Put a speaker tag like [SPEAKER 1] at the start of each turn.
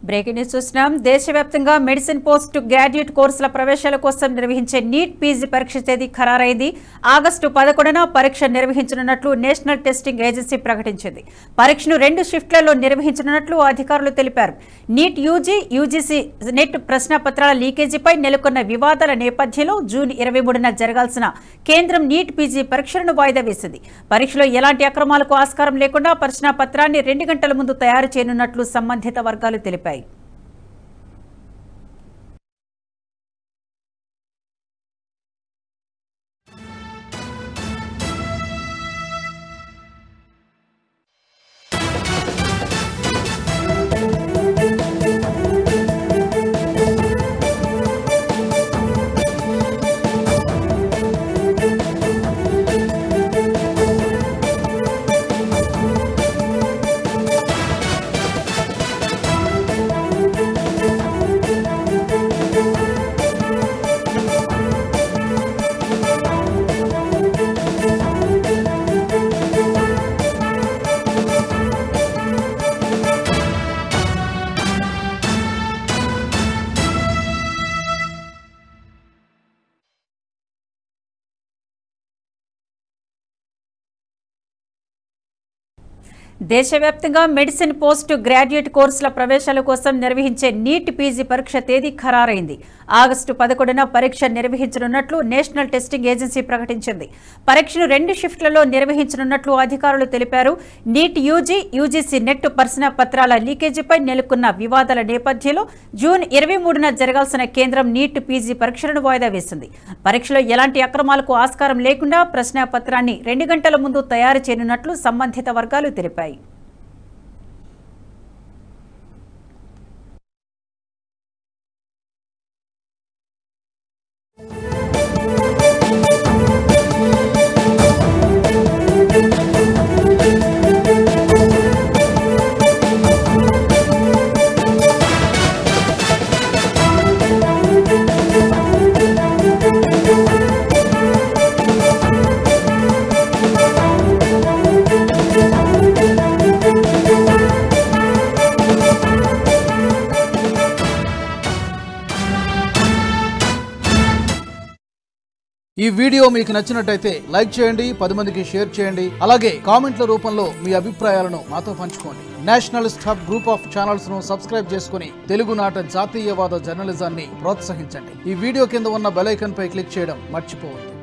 [SPEAKER 1] Breaking news చూస్తున్నాం. దేశవ్యాప్తంగా medicine post graduate కోర్సుల ప్రవేశాల కోసం నిర్వహించే నీట్ పీజీ పరీక్ష తేదీ ఖరారైంది. ఆగస్టు 11న పరీక్ష నిర్వహించనున్నట్లు నేషనల్ టెస్టింగ్ ఏజెన్సీ ప్రకటించింది. పరీక్షను 2 షిఫ్ట్లలో నిర్వహించనున్నట్లు అధికారులు తెలిపారు. నీట్ యూజీ, యూజీసీ నెట్ ప్రశ్నపత్రాల లీకేజీపై నెలకొన్న వివాదాల నేపథ్యంలో జూన్ 23న జరగాల్సిన కేంద్రం నీట్ పీజీ పరీక్షలను వాయిదా వేసింది. పరీక్షలో ఎలాంటి అక్రమాలకు ఆస్కారం లేకుండా ప్రశ్నపత్రాన్ని 2 గంటల ముందు తయారు చేయనున్నట్లు సంబంధిత వర్గాలు తెలిపాయి. దేశవ్యాప్తంగా మెడిసిన్ పోస్ట్ గ్రాడ్యుయేట్ కోర్సుల ప్రవేశాల కోసం నిర్వహించే నీట్ పీజీ పరీక్ష తేదీ ఖరారైంది. ఆగస్టు 11న పరీక్ష నిర్వహించనున్నట్లు నేషనల్ టెస్టింగ్ ఏజెన్సీ ప్రకటించింది. పరీక్షను 2 షిఫ్ట్లలో నిర్వహించనున్నట్లు అధికారులు తెలిపారు. నీట్ యూజీ, యూజీసీ నెట్ ప్రశ్నపత్రాల లీకేజీపై నెలకొన్న వివాదాల నేపథ్యంలో జూన్ 23న జరగాల్సిన కేంద్రం నీట్ పీజీ పరీక్షలను వాయిదా వేసింది. పరీక్షలో ఎలాంటి అక్రమాలకు ఆస్కారం లేకుండా ప్రశ్నపత్రాన్ని 2 గంటల ముందు తయారు చేయనున్నట్లు సంబంధిత వర్గాలు తెలిపాయి.
[SPEAKER 2] ఈ వీడియో మీకు నచ్చినట్టయితే లైక్ చేయండి, 10 మందికి షేర్ చేయండి. అలాగే కామెంట్ల రూపంలో మీ అభిప్రాయాలను మాతో పంచుకోండి. Nationalist hub group of channels ను సబ్స్క్రైబ్ చేసుకుని తెలుగునాట జాతీయవాద జర్నలిజాన్ని ప్రోత్సహించండి. ఈ వీడియో కింద ఉన్న బెల్ ఐకాన్ పై క్లిక్ చేయడం మర్చిపోవద్దు.